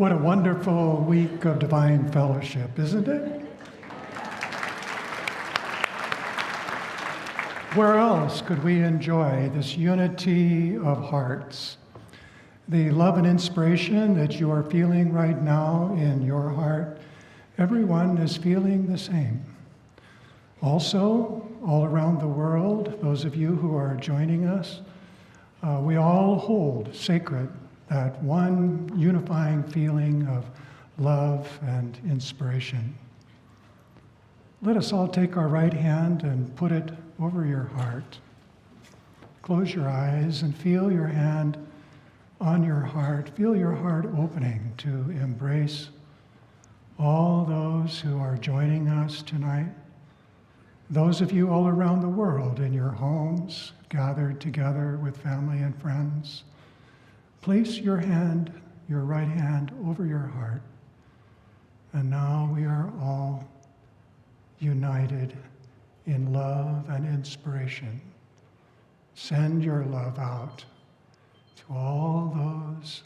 What a wonderful week of divine fellowship, isn't it? Where else could we enjoy this unity of hearts? The love and inspiration that you are feeling right now in your heart, everyone is feeling the same. Also, all around the world, those of you who are joining us, we all hold sacred that one unifying feeling of love and inspiration. Let us all take our right hand and put it over your heart. Close your eyes and feel your hand on your heart. Feel your heart opening to embrace all those who are joining us tonight. Those of you all around the world in your homes, gathered together with family and friends, place your hand, your right hand, over your heart. And now we are all united in love and inspiration. Send your love out to all those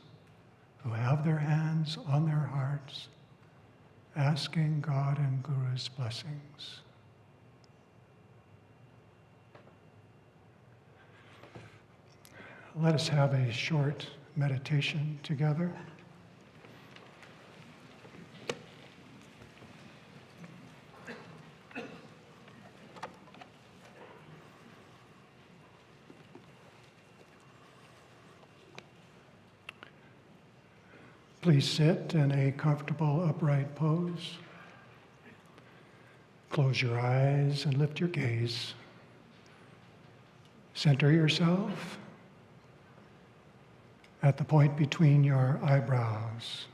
who have their hands on their hearts, asking God and Guru's blessings. Let us have a short meditation together. Please sit in a comfortable upright pose. Close your eyes and lift your gaze. Center yourself at the point between your eyebrows.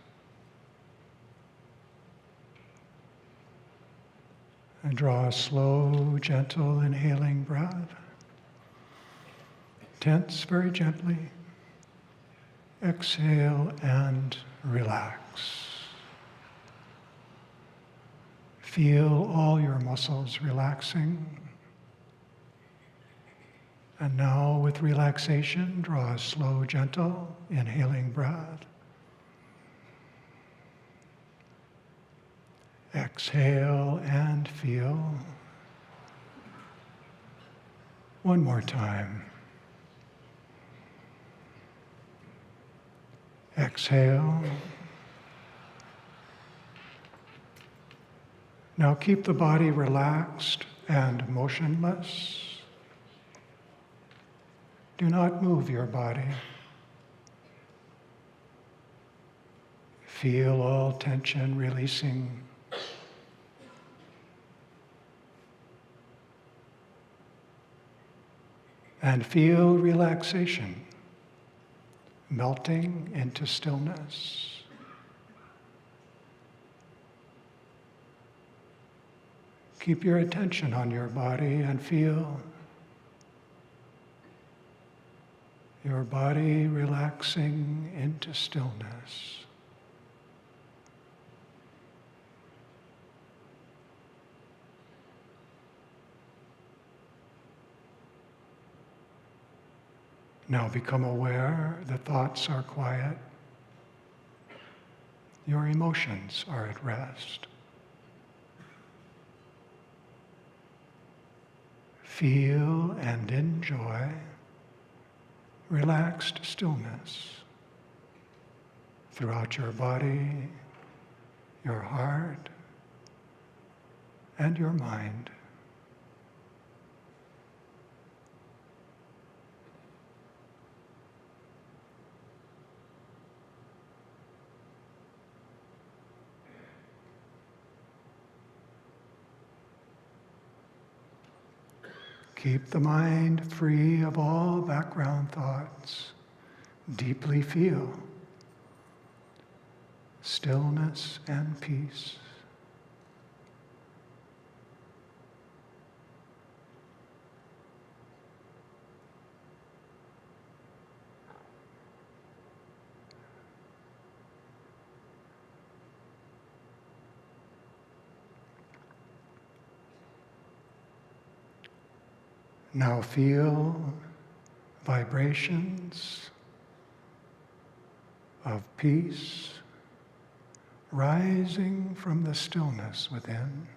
And draw a slow, gentle, inhaling breath. Tense very gently. Exhale and relax. Feel all your muscles relaxing. And now, with relaxation, draw a slow, gentle, inhaling breath. Exhale and feel. One more time. Exhale. Now keep the body relaxed and motionless. Do not move your body. Feel all tension releasing. And feel relaxation melting into stillness. Keep your attention on your body and feel your body relaxing into stillness. Now become aware that thoughts are quiet. Your emotions are at rest. Feel and enjoy relaxed stillness throughout your body, your heart, and your mind. Keep the mind free of all background thoughts. Deeply feel stillness and peace. Now feel vibrations of peace rising from the stillness within.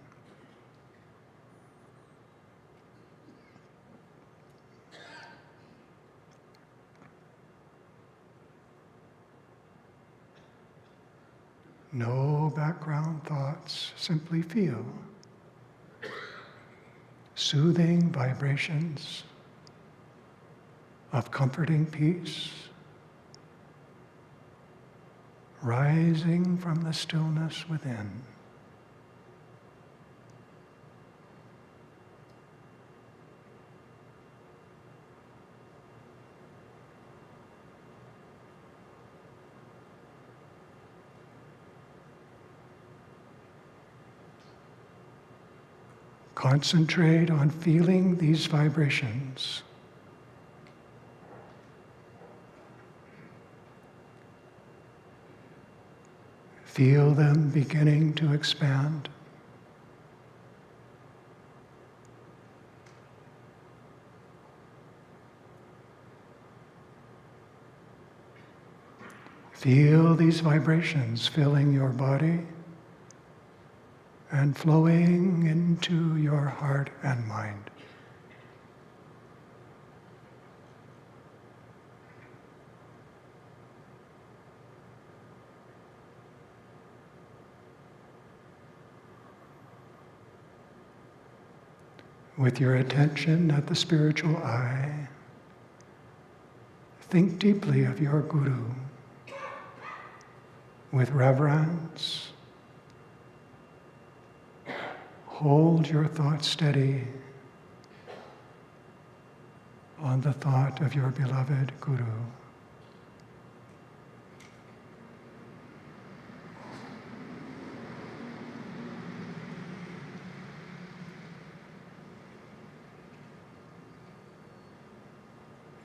No background thoughts, simply feel soothing vibrations of comforting peace rising from the stillness within. Concentrate on feeling these vibrations. Feel them beginning to expand. Feel these vibrations filling your body and flowing into your heart and mind. With your attention at the spiritual eye, think deeply of your Guru with reverence. Hold your thoughts steady on the thought of your beloved Guru.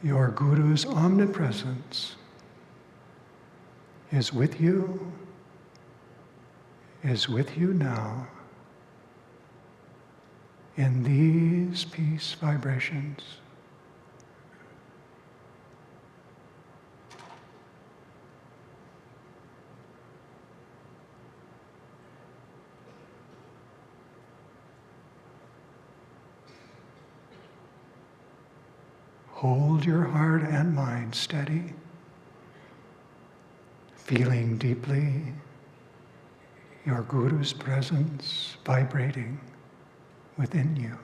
Your Guru's omnipresence is with you now in these peace vibrations. Hold your heart and mind steady, feeling deeply your Guru's presence vibrating within you.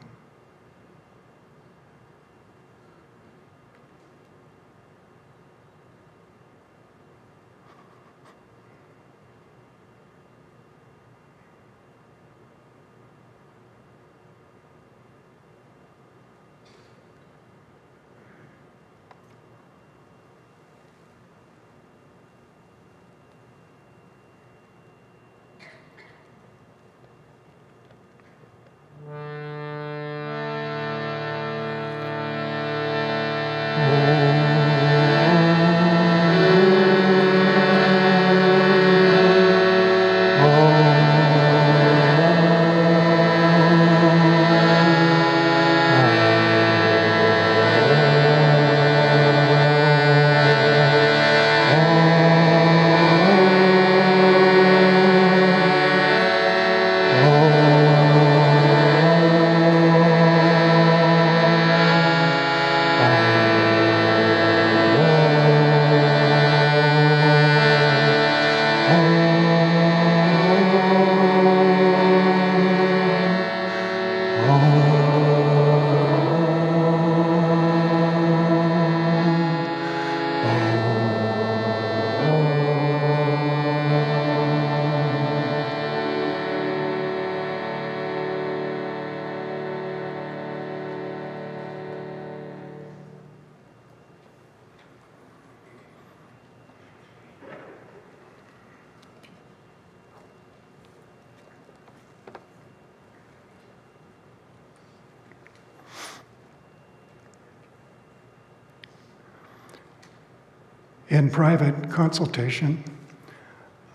In private consultation,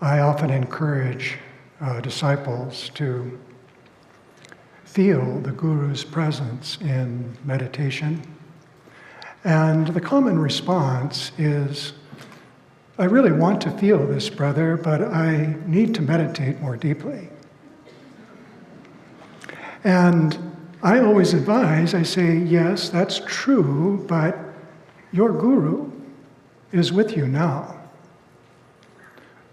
I often encourage disciples to feel the Guru's presence in meditation. And the common response is I really want to feel this, brother, but I need to meditate more deeply. And I always advise, I say, yes, that's true, but your guru is with you now.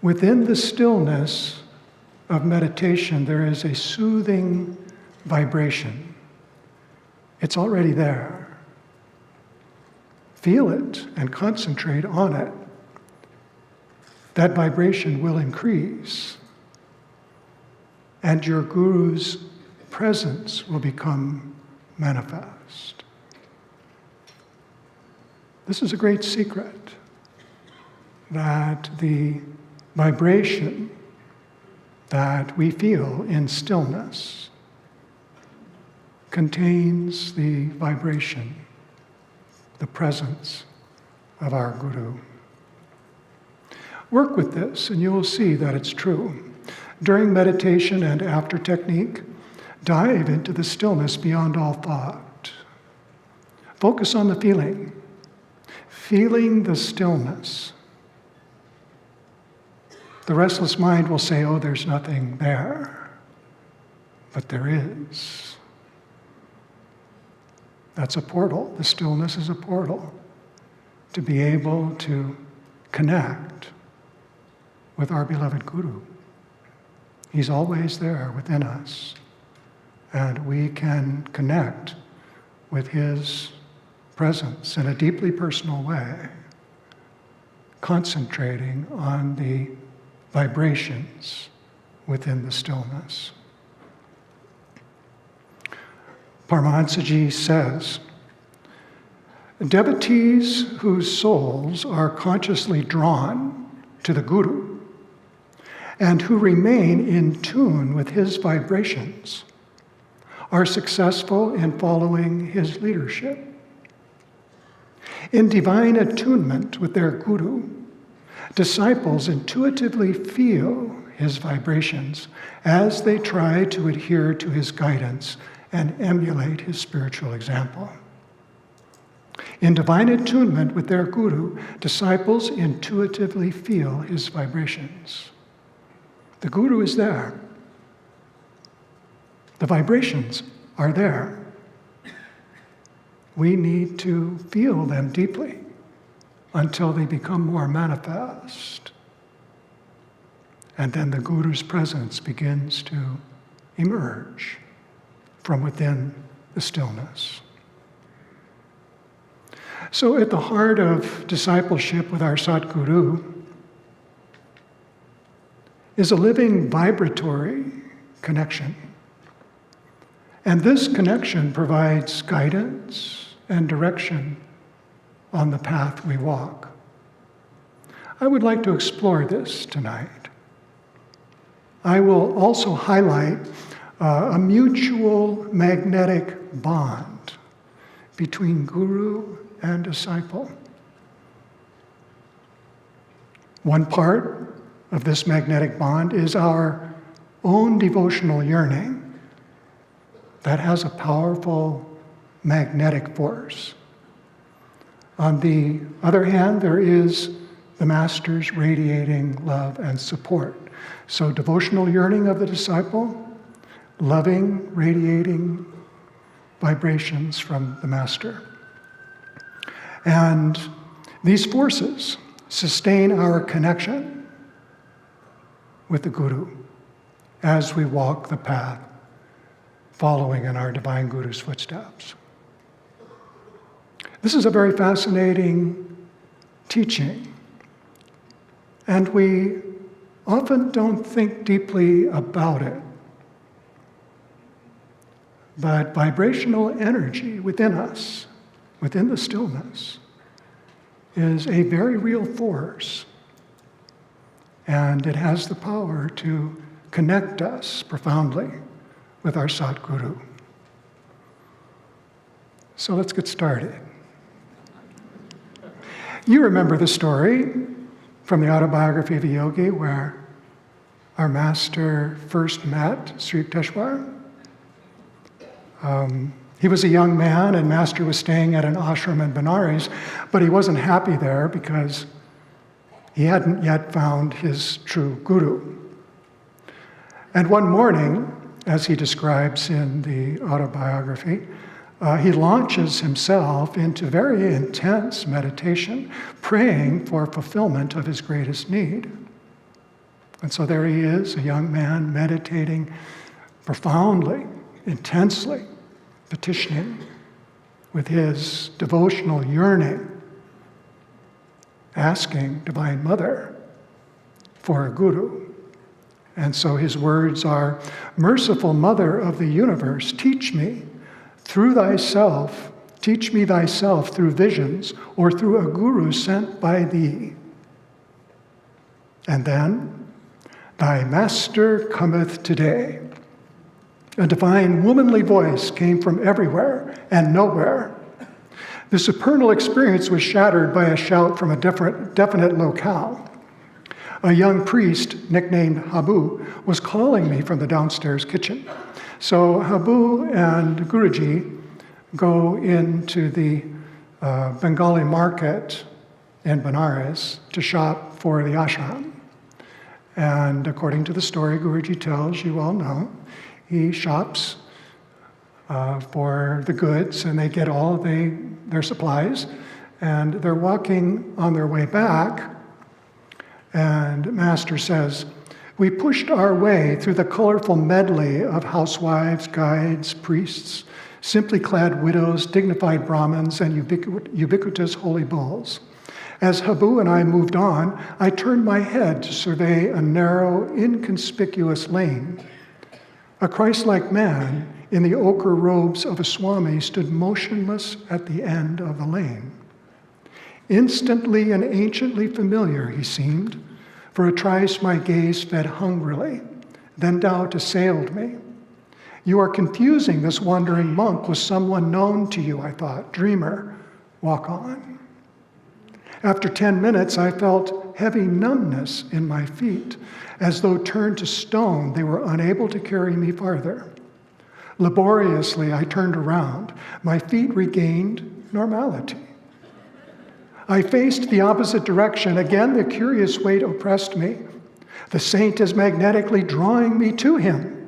Within the stillness of meditation, there is a soothing vibration. It's already there. Feel it and concentrate on it. That vibration will increase, and your guru's presence will become manifest. This is a great secret, that the vibration that we feel in stillness contains the vibration, the presence of our guru. Work with this and you will see that it's true. During meditation and after technique, dive into the stillness beyond all thought. Focus on the feeling the stillness. The restless mind will say, oh, there's nothing there. But there is. That's a portal. The stillness is a portal to be able to connect with our beloved Guru. He's always there within us, and we can connect with his presence in a deeply personal way, concentrating on the vibrations within the stillness. Paramahansaji says, devotees whose souls are consciously drawn to the Guru and who remain in tune with his vibrations are successful in following his leadership. In divine attunement with their Guru, disciples intuitively feel his vibrations as they try to adhere to his guidance and emulate his spiritual example. In divine attunement with their Guru, disciples intuitively feel his vibrations. The Guru is there. The vibrations are there. We need to feel them deeply until they become more manifest. And then the Guru's presence begins to emerge from within the stillness. So at the heart of discipleship with our Satguru is a living vibratory connection. And this connection provides guidance and direction on the path we walk. I would like to explore this tonight. I will also highlight a mutual magnetic bond between Guru and disciple. One part of this magnetic bond is our own devotional yearning that has a powerful magnetic force. On the other hand, there is the Master's radiating love and support. So devotional yearning of the disciple, loving, radiating vibrations from the Master. And these forces sustain our connection with the Guru as we walk the path following in our divine Guru's footsteps. This is a very fascinating teaching, and we often don't think deeply about it. But vibrational energy within us, within the stillness, is a very real force, and it has the power to connect us profoundly with our Satguru. So let's get started. You remember the story from the autobiography of a yogi where our master first met Sri Yukteswar. He was a young man, and Master was staying at an ashram in Benares, but he wasn't happy there because He hadn't yet found his true guru. And one morning, as he describes in the autobiography, he launches himself into very intense meditation, praying for fulfillment of his greatest need. And so there he is, a young man meditating profoundly, intensely, petitioning with his devotional yearning, asking Divine Mother for a guru. And so his words are, "Merciful Mother of the universe, teach me thyself through visions or through a guru sent by thee." And then, "Thy master cometh today." A divine womanly voice came from everywhere and nowhere. The supernal experience was shattered by a shout from a definite locale. A young priest, nicknamed Habu, was calling me from the downstairs kitchen. So Habu and Guruji go into the Bengali market in Benares to shop for the ashram. And according to the story Guruji tells, you all know, he shops for the goods, and they get all their supplies, and they're walking on their way back, and Master says, "We pushed our way through the colorful medley of housewives, guides, priests, simply clad widows, dignified Brahmins, and ubiquitous holy bulls. As Habu and I moved on, I turned my head to survey a narrow, inconspicuous lane. A Christ-like man in the ochre robes of a Swami stood motionless at the end of the lane. Instantly and anciently familiar he seemed. For a trice my gaze fed hungrily. Then doubt assailed me. You are confusing this wandering monk with someone known to you, I thought. Dreamer, walk on." After 10 minutes, I felt heavy numbness in my feet. As though turned to stone, they were unable to carry me farther. Laboriously, I turned around. My feet regained normality. I faced the opposite direction. Again, the curious weight oppressed me. The saint is magnetically drawing me to him.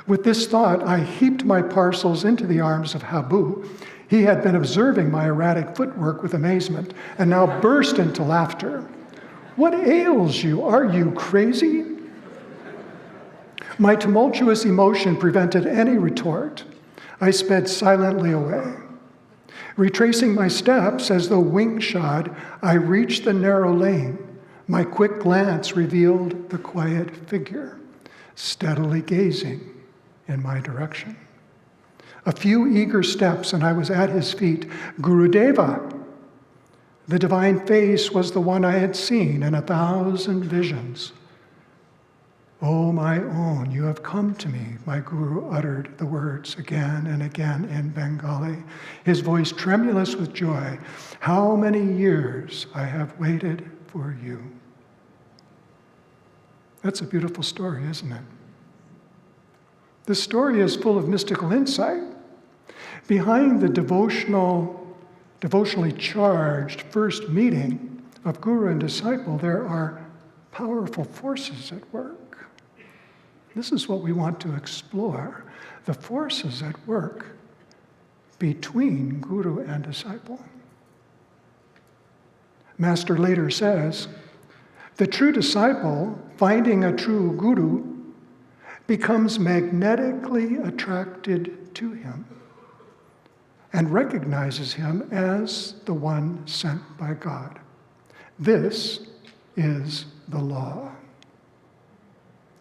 With this thought, I heaped my parcels into the arms of Habu. He had been observing my erratic footwork with amazement and now burst into laughter. "What ails you? Are you crazy?" My tumultuous emotion prevented any retort. I sped silently away. Retracing my steps as though wing-shod, I reached the narrow lane. My quick glance revealed the quiet figure, steadily gazing in my direction. A few eager steps and I was at his feet. Gurudeva! The divine face was the one I had seen in 1,000 visions. "Oh, my own, you have come to me," my guru uttered the words again and again in Bengali, his voice tremulous with joy. "How many years I have waited for you." That's a beautiful story, isn't it? This story is full of mystical insight. Behind the devotionally charged first meeting of guru and disciple, there are powerful forces at work. This is what we want to explore, the forces at work between guru and disciple. Master later says, the true disciple, finding a true guru, becomes magnetically attracted to him and recognizes him as the one sent by God. This is the law.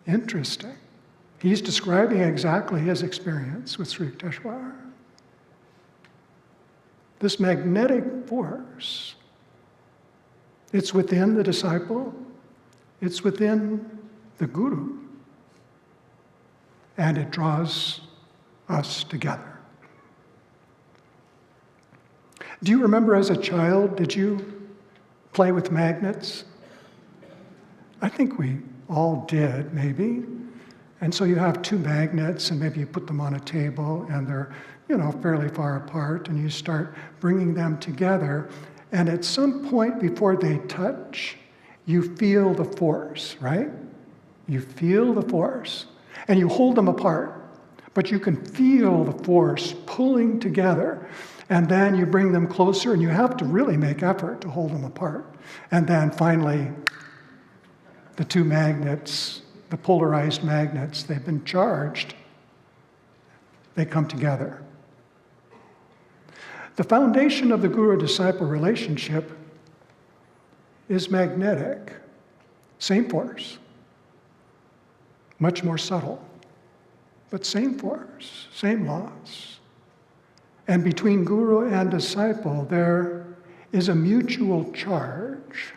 Interesting. He's describing exactly his experience with Sri Yukteswar. This magnetic force, it's within the disciple, it's within the guru, and it draws us together. Do you remember as a child, did you play with magnets? I think we all did, maybe. And so you have two magnets, and maybe you put them on a table, and they're, fairly far apart, and you start bringing them together. And at some point before they touch, you feel the force, right? You feel the force, and you hold them apart, but you can feel the force pulling together, and then you bring them closer, and you have to really make effort to hold them apart. And then finally, the two magnets, the polarized magnets, they've been charged. They come together. The foundation of the guru-disciple relationship is magnetic. Same force. Much more subtle, but same force, same laws. And between guru and disciple, there is a mutual charge.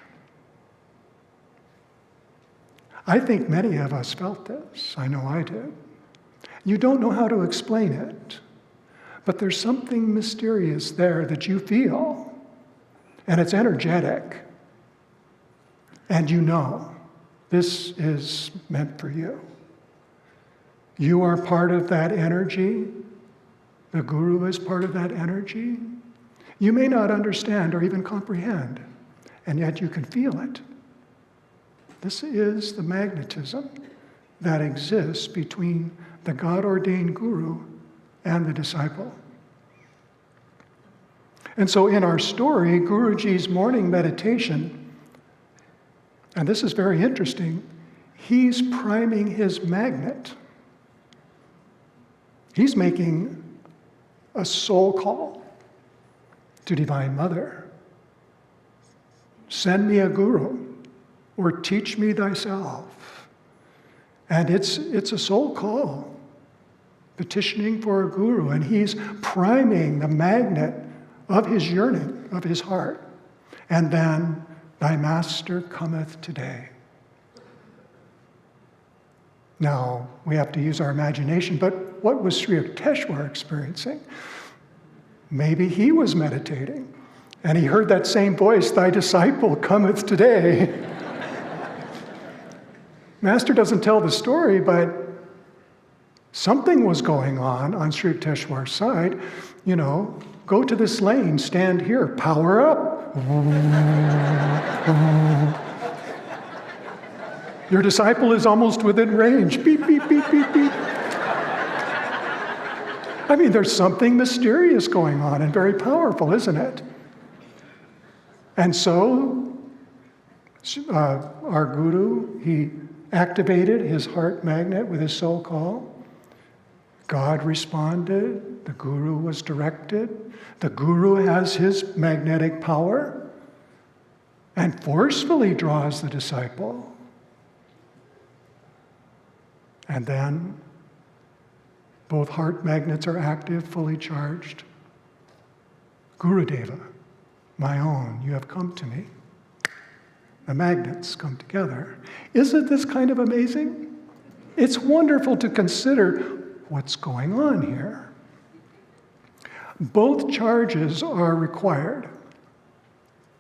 I think many of us felt this. I know I did. You don't know how to explain it, but there's something mysterious there that you feel, and it's energetic, and you know this is meant for you. You are part of that energy. The guru is part of that energy. You may not understand or even comprehend, and yet you can feel it. This is the magnetism that exists between the God-ordained guru and the disciple. And so in our story, Guruji's morning meditation, and this is very interesting, he's priming his magnet. He's making a soul call to Divine Mother. Send me a guru, or teach me thyself. And it's a soul call, petitioning for a guru, and he's priming the magnet of his yearning, of his heart. And then, thy master cometh today. Now, we have to use our imagination, but what was Sri Yukteswar experiencing? Maybe he was meditating, and he heard that same voice, thy disciple cometh today. Master doesn't tell the story, but something was going on Sri Yukteswar's side. You know, go to this lane, stand here, power up. Your disciple is almost within range. Beep, beep, beep, beep, beep. I mean, there's something mysterious going on and very powerful, isn't it? And so, our guru, he activated his heart magnet with his soul call. God responded. The guru was directed. The guru has his magnetic power and forcefully draws the disciple. And then both heart magnets are active, fully charged. Gurudeva, my own, you have come to me. The magnets come together. Isn't this kind of amazing? It's wonderful to consider what's going on here. Both charges are required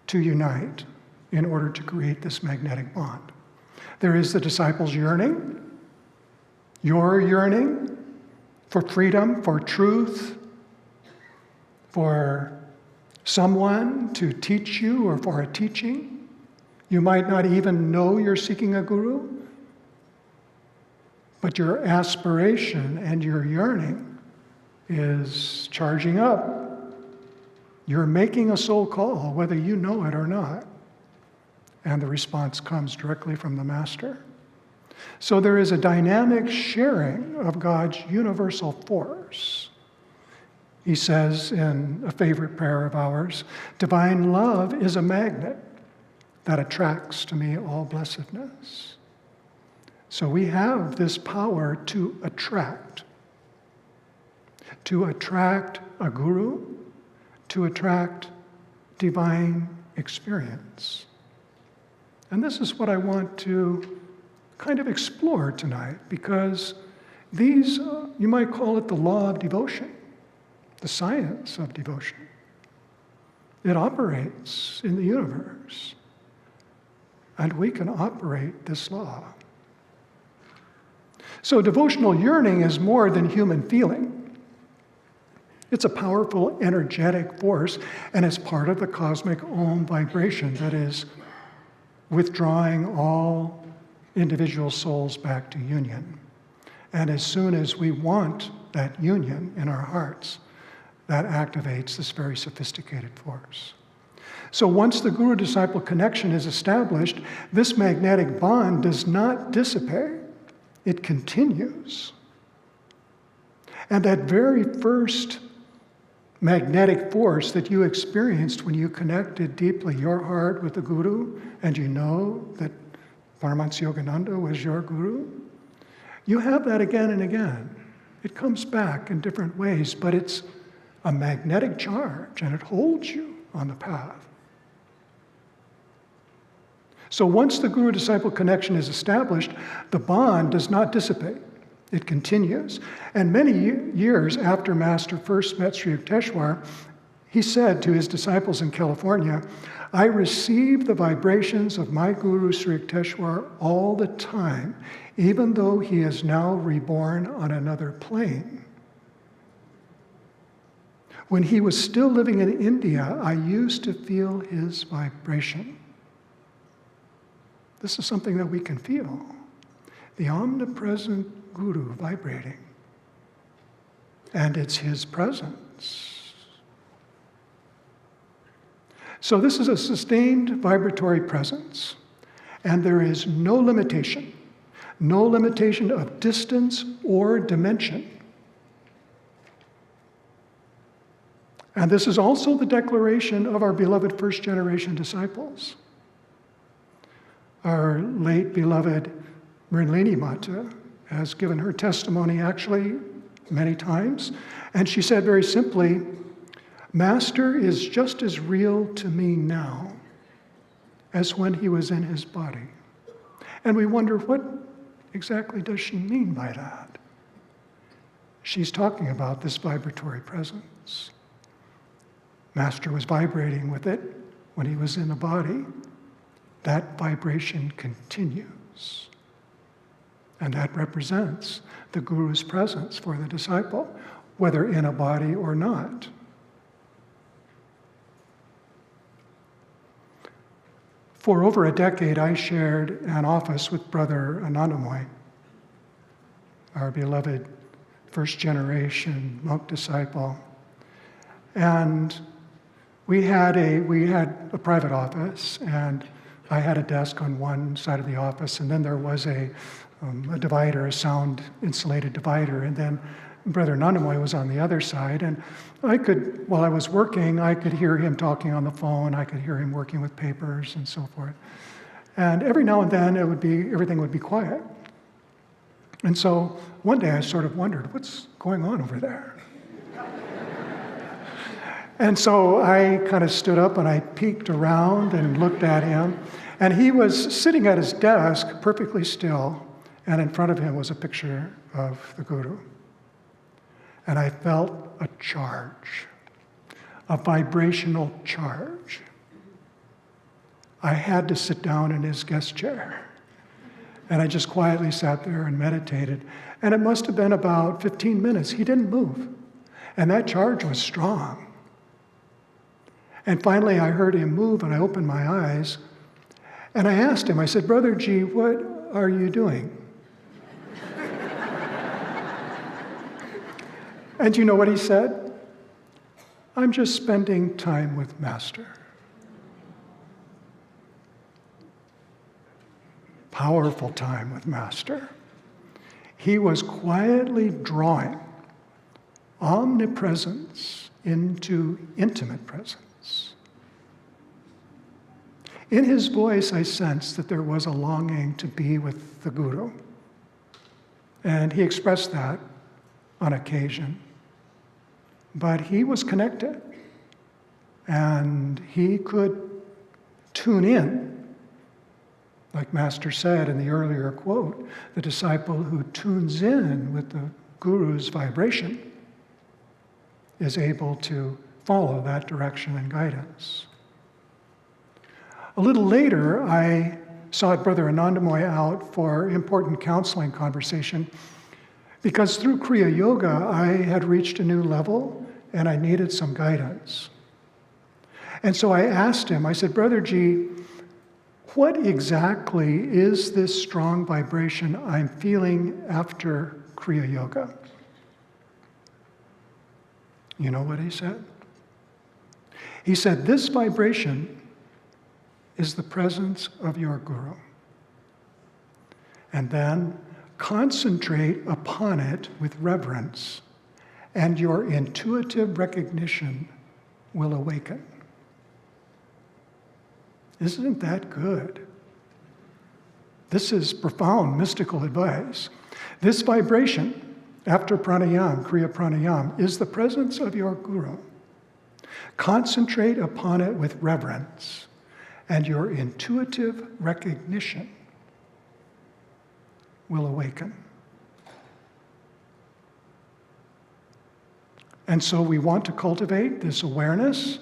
to unite in order to create this magnetic bond. There is the disciple's yearning, your yearning for freedom, for truth, for someone to teach you or for a teaching. You might not even know you're seeking a guru, but your aspiration and your yearning is charging up. You're making a soul call, whether you know it or not. And the response comes directly from the Master. So there is a dynamic sharing of God's universal force. He says in a favorite prayer of ours, divine love is a magnet that attracts to me all blessedness. So we have this power to attract a guru, to attract divine experience. And this is what I want to kind of explore tonight, because these, you might call it the law of devotion, the science of devotion. It operates in the universe, and we can operate this law. So devotional yearning is more than human feeling. It's a powerful, energetic force, and it's part of the cosmic Om vibration that is withdrawing all individual souls back to union. And as soon as we want that union in our hearts, that activates this very sophisticated force. So once the guru-disciple connection is established, this magnetic bond does not dissipate, it continues. And that very first magnetic force that you experienced when you connected deeply your heart with the Guru, and you know that Paramahansa Yogananda was your Guru, you have that again and again. It comes back in different ways, but it's a magnetic charge, and it holds you on the path. So once the guru-disciple connection is established, the bond does not dissipate. It continues. And many years after Master first met Sri Yukteswar, he said to his disciples in California, "I receive the vibrations of my Guru Sri Yukteswar all the time, even though he is now reborn on another plane. When he was still living in India, I used to feel his vibration." This is something that we can feel. The omnipresent Guru vibrating. And it's his presence. So this is a sustained vibratory presence. And there is no limitation of distance or dimension. And this is also the declaration of our beloved first generation disciples. Our late beloved Mrinalini Mata has given her testimony actually many times, and she said very simply, "Master is just as real to me now as when he was in his body." And we wonder, what exactly does she mean by that? She's talking about this vibratory presence. Master was vibrating with it when he was in the body. That vibration continues. And that represents the Guru's presence for the disciple, whether in a body or not. For over a decade, I shared an office with Brother Anandamoy, our beloved first generation monk disciple. And we had a private office, and I had a desk on one side of the office, and then there was a divider, a sound insulated divider, and then Brother Anandamoy was on the other side. And while I was working, I could hear him talking on the phone, I could hear him working with papers and so forth. And every now and then everything would be quiet. And so one day I sort of wondered, what's going on over there? And so I kind of stood up and I peeked around and looked at him. And he was sitting at his desk, perfectly still, and in front of him was a picture of the Guru. And I felt a charge, a vibrational charge. I had to sit down in his guest chair. And I just quietly sat there and meditated. And it must have been about 15 minutes. He didn't move. And that charge was strong. And finally, I heard him move, and I opened my eyes, and I asked him, I said, "Brother G, what are you doing?" And you know what he said? "I'm just spending time with Master." Powerful time with Master. He was quietly drawing omnipresence into intimate presence. In his voice, I sensed that there was a longing to be with the Guru. And he expressed that on occasion. But he was connected. And he could tune in. Like Master said in the earlier quote, the disciple who tunes in with the Guru's vibration is able to follow that direction and guidance. A little later, I sought Brother Anandamoy out for important counseling conversation because through Kriya Yoga, I had reached a new level and I needed some guidance. And so I asked him, I said, "Brother G, What exactly is this strong vibration I'm feeling after Kriya Yoga? You know what he said? He said, this vibration is the presence of your Guru. And then concentrate upon it with reverence, and your intuitive recognition will awaken. Isn't that good? This is profound mystical advice. This vibration, after pranayam, Kriya pranayam, is the presence of your Guru. Concentrate upon it with reverence, and your intuitive recognition will awaken. And so we want to cultivate this awareness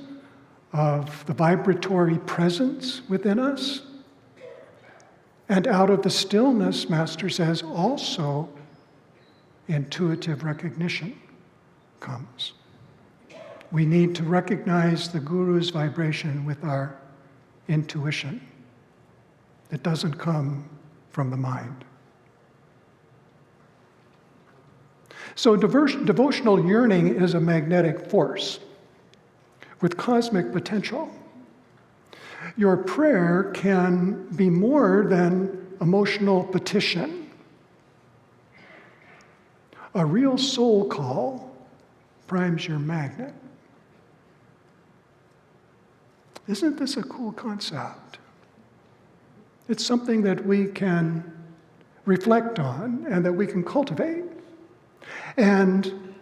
of the vibratory presence within us. And out of the stillness, Master says, also intuitive recognition comes. We need to recognize the Guru's vibration with our intuition. It doesn't come from the mind. So devotional yearning is a magnetic force with cosmic potential. Your prayer can be more than emotional petition. A real soul call primes your magnet. Isn't this a cool concept? It's something that we can reflect on and that we can cultivate. And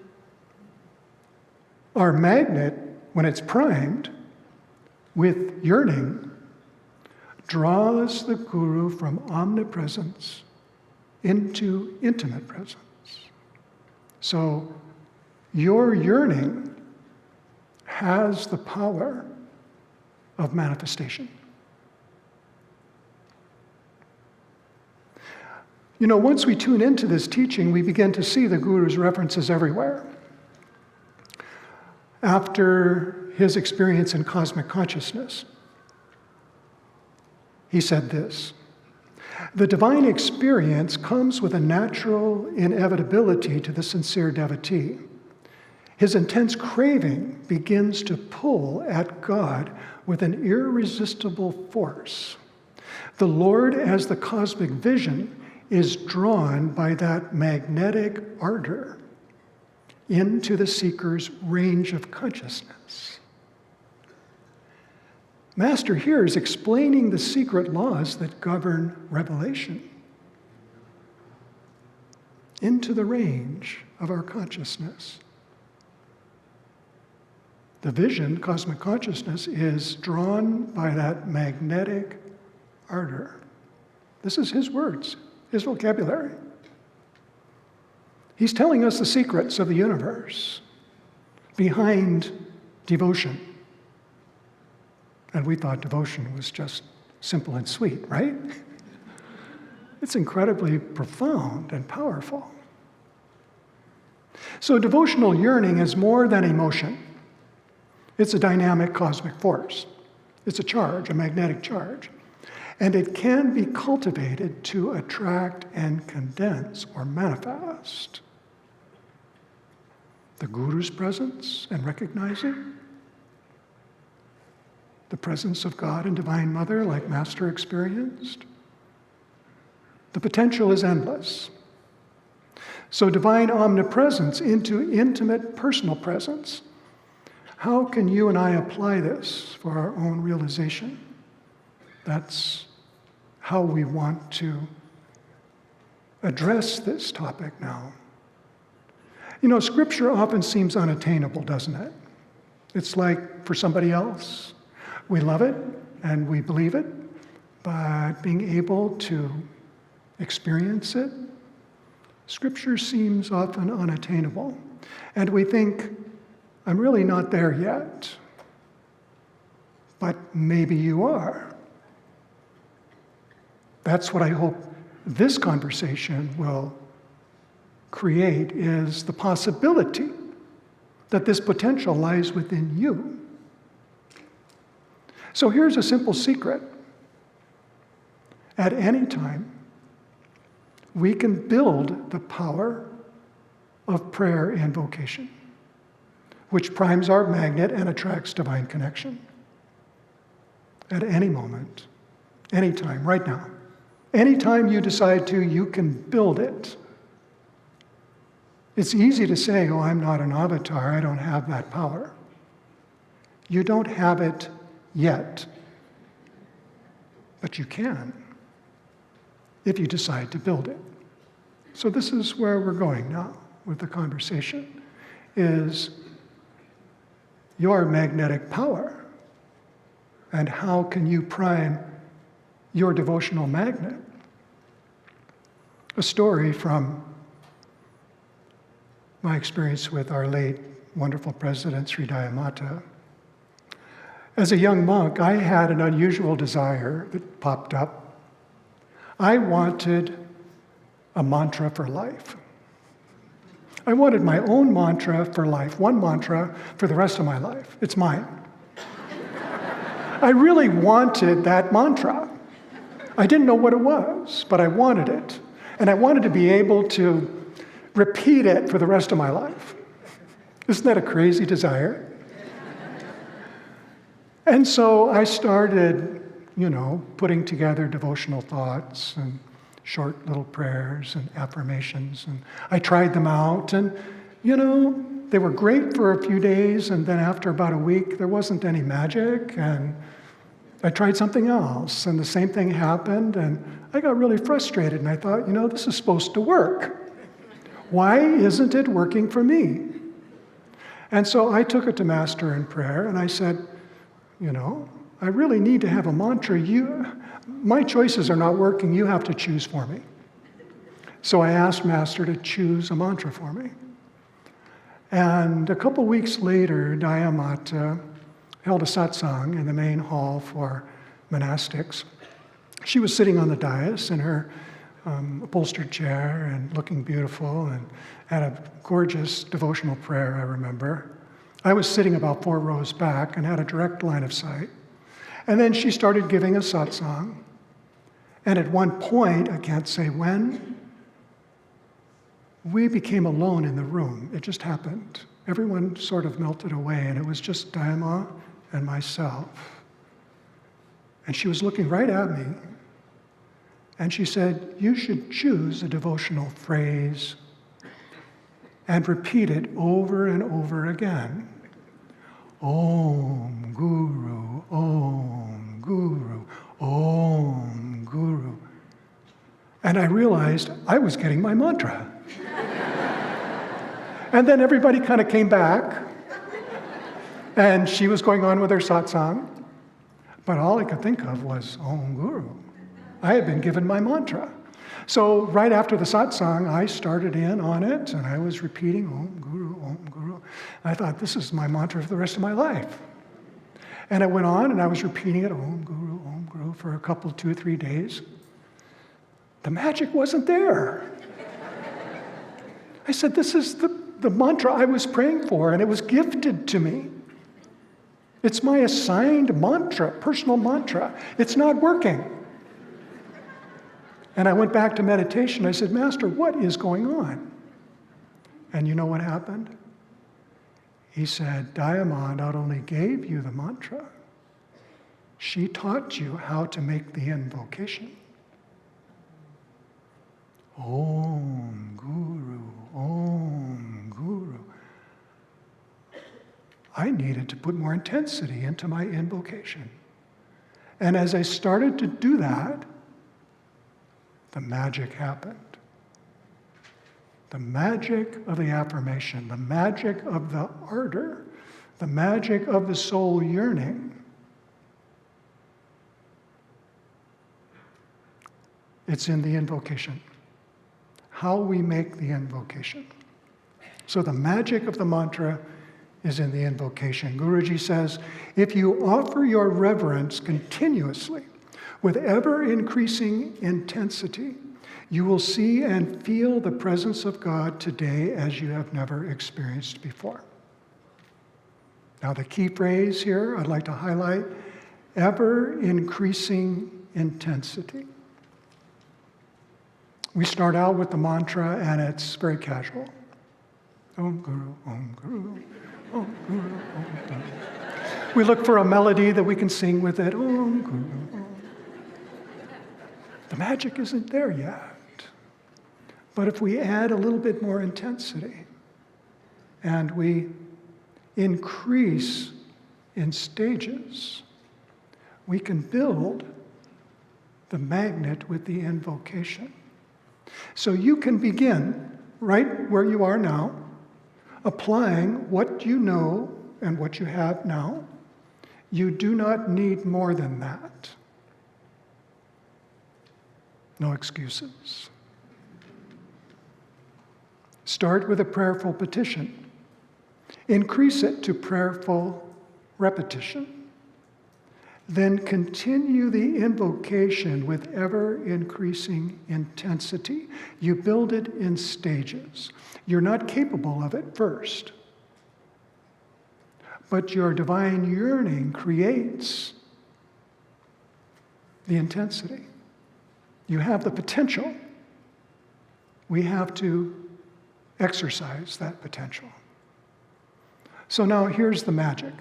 our magnet, when it's primed with yearning, draws the Guru from omnipresence into intimate presence. So your yearning has the power of manifestation. You know, once we tune into this teaching, we begin to see the Guru's references everywhere. After his experience in cosmic consciousness, he said this: the divine experience comes with a natural inevitability to the sincere devotee. His intense craving begins to pull at God with an irresistible force. The Lord, as the cosmic vision, is drawn by that magnetic ardor into the seeker's range of consciousness. Master here is explaining the secret laws that govern revelation into the range of our consciousness. The vision, cosmic consciousness, is drawn by that magnetic ardor. This is his words, his vocabulary. He's telling us the secrets of the universe behind devotion. And we thought devotion was just simple and sweet, right? It's incredibly profound and powerful. So devotional yearning is more than emotion. It's a dynamic cosmic force. It's a charge, a magnetic charge. And it can be cultivated to attract and condense or manifest the Guru's presence and recognizing the presence of God and Divine Mother like Master experienced. The potential is endless. So divine omnipresence into intimate personal presence. How can you and I apply this for our own realization? That's how we want to address this topic now. You know, Scripture often seems unattainable, doesn't it? It's like for somebody else. We love it and we believe it, but being able to experience it, Scripture seems often unattainable. And we think, I'm really not there yet, but maybe you are. That's what I hope this conversation will create, is the possibility that this potential lies within you. So here's a simple secret. At any time, we can build the power of prayer and vocation, which primes our magnet and attracts divine connection. At any moment, anytime, right now. Anytime you decide to, you can build it. It's easy to say, oh, I'm not an avatar, I don't have that power. You don't have it yet, but you can if you decide to build it. So this is where we're going now with the conversation, is your magnetic power, and how can you prime your devotional magnet? A story from my experience with our late wonderful president, Sri Dayamata. As a young monk, I had an unusual desire that popped up. I wanted a mantra for life. I wanted my own mantra for life, one mantra for the rest of my life. It's mine. I really wanted that mantra. I didn't know what it was, but I wanted it. And I wanted to be able to repeat it for the rest of my life. Isn't that a crazy desire? And so I started, putting together devotional thoughts and short little prayers and affirmations. And I tried them out, and, they were great for a few days, and then after about a week, there wasn't any magic, and I tried something else, and the same thing happened, and I got really frustrated, and I thought, this is supposed to work. Why isn't it working for me? And so I took it to Master in prayer, and I said, I really need to have a mantra. My choices are not working. You have to choose for me. So I asked Master to choose a mantra for me. And a couple weeks later, Dayamata held a satsang in the main hall for monastics. She was sitting on the dais in her upholstered chair and looking beautiful, and had a gorgeous devotional prayer, I remember. I was sitting about 4 rows back and had a direct line of sight. And then she started giving a satsang. And at one point, I can't say when, we became alone in the room. It just happened. Everyone sort of melted away, and it was just Dayama and myself. And she was looking right at me, and she said, you should choose a devotional phrase and repeat it over and over again. Om Guru, Om Guru, Om Guru. And I realized I was getting my mantra. And then everybody kind of came back, and she was going on with her satsang, but all I could think of was Om Guru. I had been given my mantra. So right after the satsang, I started in on it, and I was repeating Om Guru, Om Guru. And I thought, this is my mantra for the rest of my life. And I went on, and I was repeating it, Om Guru, for a couple, 2 or 3 days. The magic wasn't there. I said, this is the mantra I was praying for, and it was gifted to me. It's my assigned mantra, personal mantra. It's not working. And I went back to meditation. I said, Master, what is going on? And you know what happened? He said, Dayama not only gave you the mantra, she taught you how to make the invocation. Om Guru, Om Guru. I needed to put more intensity into my invocation. And as I started to do that, the magic happened. The magic of the affirmation, the magic of the ardor, the magic of the soul yearning. It's in the invocation. How we make the invocation. So the magic of the mantra is in the invocation. Guruji says, if you offer your reverence continuously, with ever-increasing intensity, you will see and feel the presence of God today as you have never experienced before. Now, the key phrase here I'd like to highlight, ever-increasing intensity. We start out with the mantra, and it's very casual. Om Guru, Om Guru, Om Guru, Om Guru. We look for a melody that we can sing with it. Om Guru, Om. The magic isn't there yet. But if we add a little bit more intensity and we increase in stages, we can build the magnet with the invocation. So you can begin right where you are now, applying what you know and what you have now. You do not need more than that. No excuses. Start with a prayerful petition. Increase it to prayerful repetition. Then continue the invocation with ever-increasing intensity. You build it in stages. You're not capable of it first. But your divine yearning creates the intensity. You have the potential. We have to exercise that potential. So now here's the magic.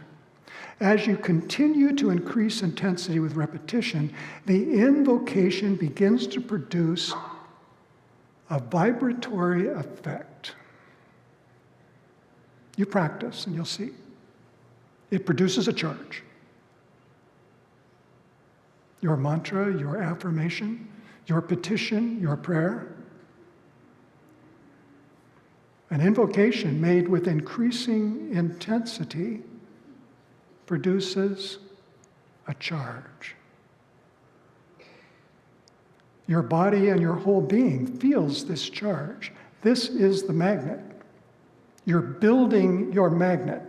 As you continue to increase intensity with repetition, the invocation begins to produce a vibratory effect. You practice and you'll see. It produces a charge. Your mantra, your affirmation, your petition, your prayer. An invocation made with increasing intensity produces a charge. Your body and your whole being feels this charge. This is the magnet. You're building your magnet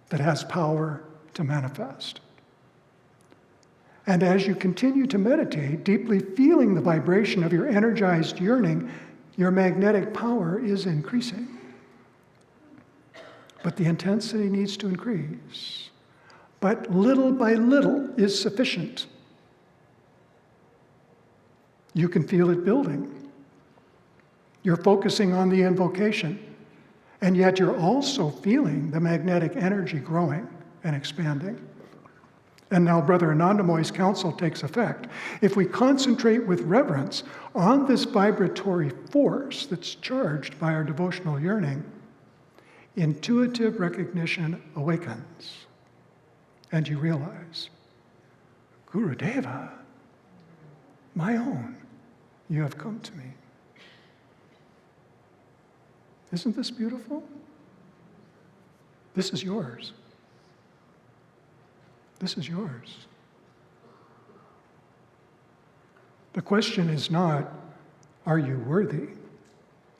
that has power to manifest. And as you continue to meditate, deeply feeling the vibration of your energized yearning, your magnetic power is increasing. But the intensity needs to increase. But little by little is sufficient. You can feel it building. You're focusing on the invocation, and yet you're also feeling the magnetic energy growing and expanding. And now Brother Anandamoy's counsel takes effect. If we concentrate with reverence on this vibratory force that's charged by our devotional yearning, intuitive recognition awakens. And you realize, Gurudeva, my own, you have come to me. Isn't this beautiful? This is yours. This is yours. The question is not, are you worthy?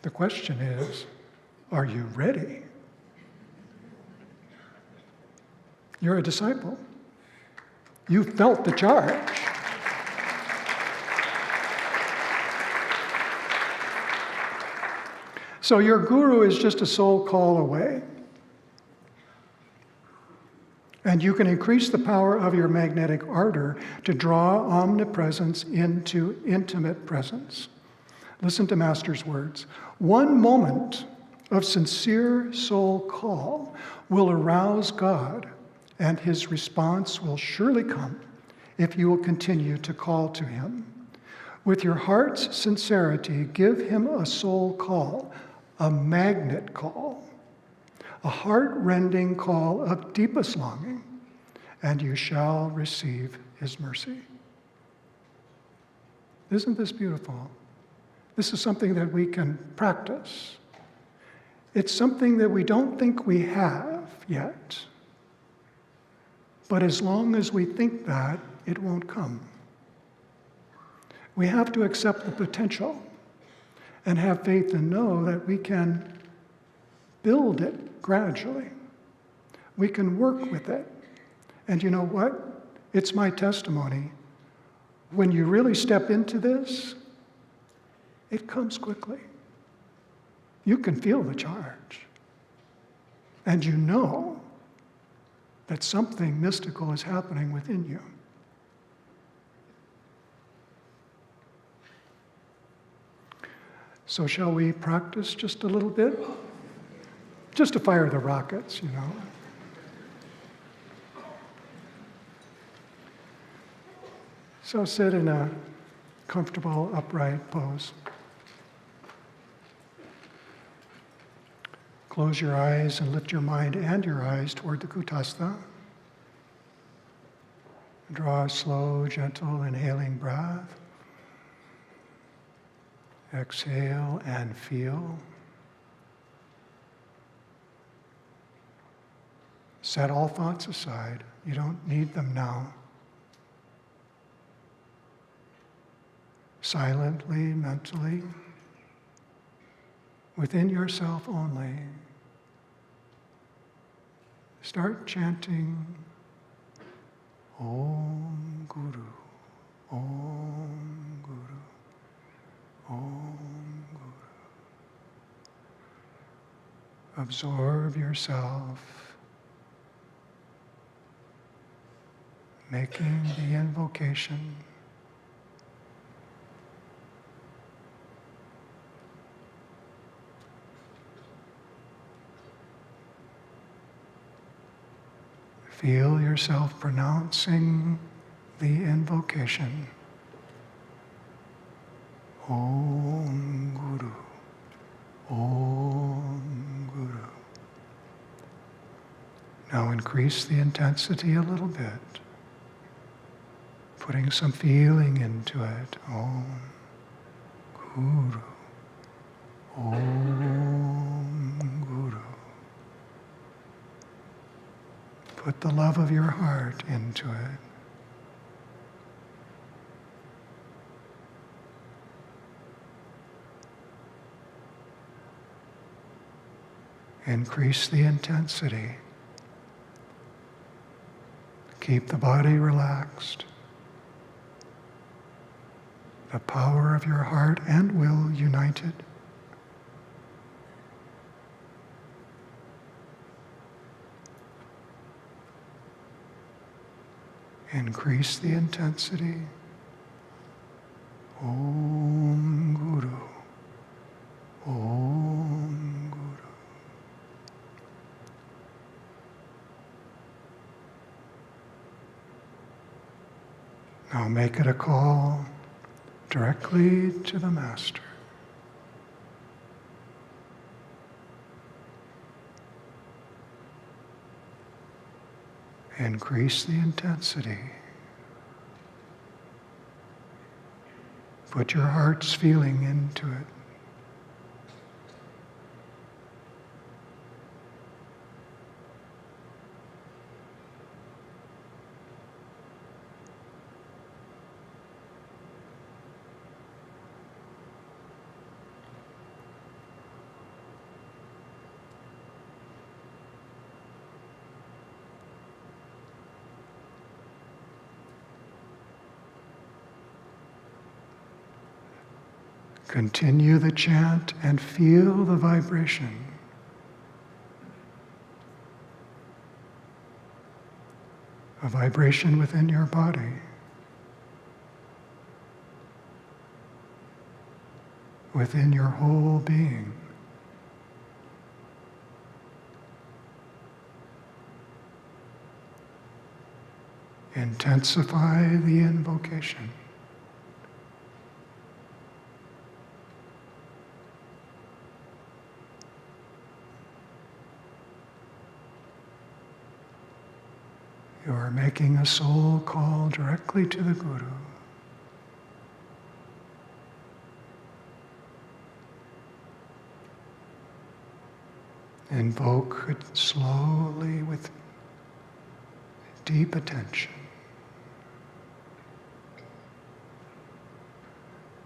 The question is, are you ready? You're a disciple. You felt the charge. So your guru is just a soul call away. And you can increase the power of your magnetic ardor to draw omnipresence into intimate presence. Listen to Master's words. One moment of sincere soul call will arouse God, and his response will surely come if you will continue to call to him. With your heart's sincerity, give him a soul call, a magnet call, a heart-rending call of deepest longing, and you shall receive his mercy. Isn't this beautiful? This is something that we can practice. It's something that we don't think we have yet. But as long as we think that, it won't come. We have to accept the potential and have faith and know that we can build it gradually. We can work with it. And you know what? It's my testimony. When you really step into this, it comes quickly. You can feel the charge. And you know that something mystical is happening within you. So shall we practice just a little bit? Just to fire the rockets, you know. So sit in a comfortable upright pose. Close your eyes and lift your mind and your eyes toward the Kutastha. Draw a slow, gentle, inhaling breath. Exhale and feel. Set all thoughts aside. You don't need them now. Silently, mentally, within yourself only, start chanting Om Guru, Om Guru, Om Guru. Absorb yourself, making the invocation. Feel yourself pronouncing the invocation. Om Guru, Om Guru. Now increase the intensity a little bit, putting some feeling into it. Om Guru, Om Guru. Put the love of your heart into it. Increase the intensity. Keep the body relaxed. The power of your heart and will united. Increase the intensity. Om Guru, Om Guru. Now make it a call directly to the Master. Increase the intensity. Put your heart's feeling into it. Continue the chant and feel the vibration. A vibration within your body. Within your whole being. Intensify the invocation. You are making a soul call directly to the Guru. Invoke it slowly with deep attention.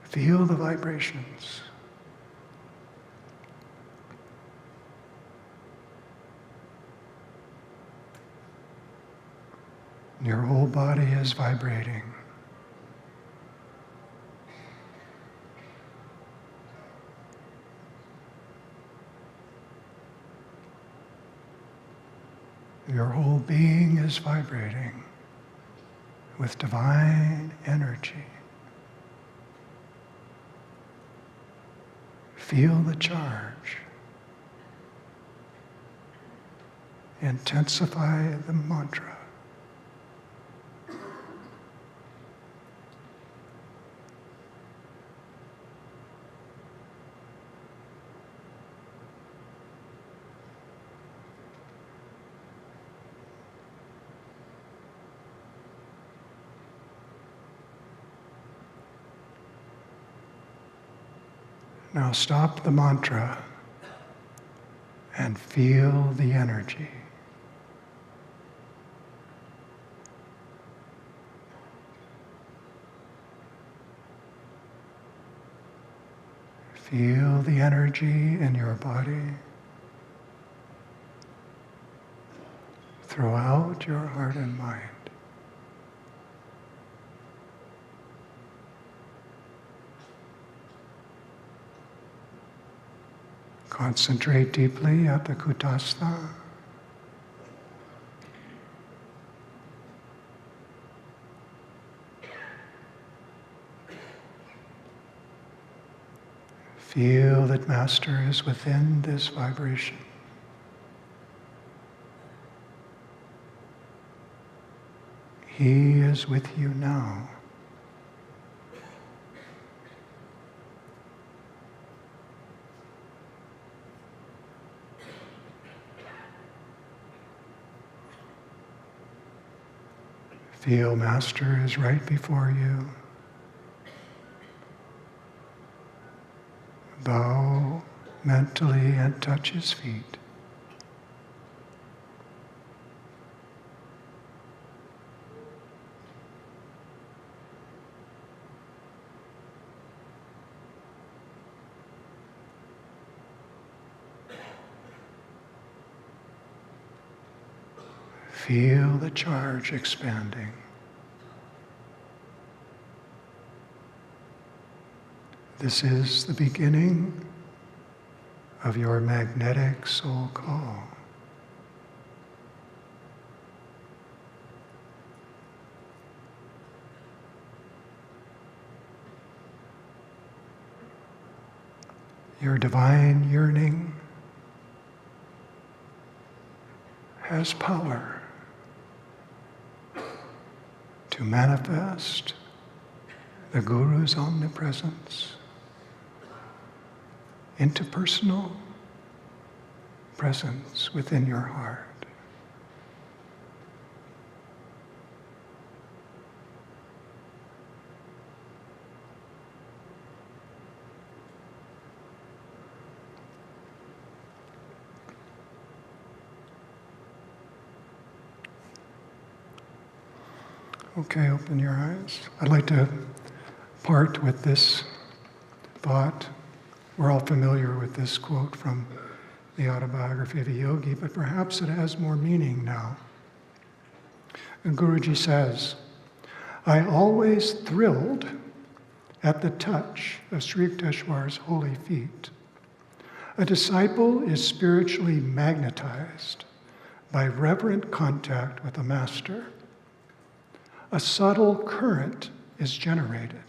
Feel the vibrations. Your whole body is vibrating. Your whole being is vibrating with divine energy. Feel the charge. Intensify the mantra. Now stop the mantra and feel the energy. Feel the energy in your body throughout your heart and mind. Concentrate deeply at the Kutastha. Feel that Master is within this vibration. He is with you now. Feel Master is right before you. Bow mentally and touch his feet. Feel the charge expanding. This is the beginning of your magnetic soul call. Your divine yearning has power to manifest the Guru's omnipresence into personal presence within your heart. Okay, open your eyes. I'd like to part with this thought. We're all familiar with this quote from the autobiography of a yogi, but perhaps it has more meaning now. And Guruji says, I always thrilled at the touch of Sri Yukteswar's holy feet. A disciple is spiritually magnetized by reverent contact with the master. A subtle current is generated.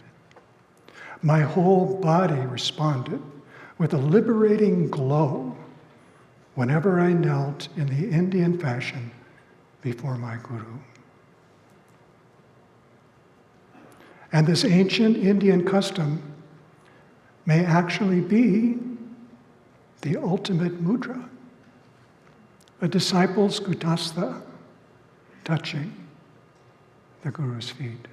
My whole body responded with a liberating glow whenever I knelt in the Indian fashion before my Guru. And this ancient Indian custom may actually be the ultimate mudra, a disciple's Kutastha touching the Guru's feet.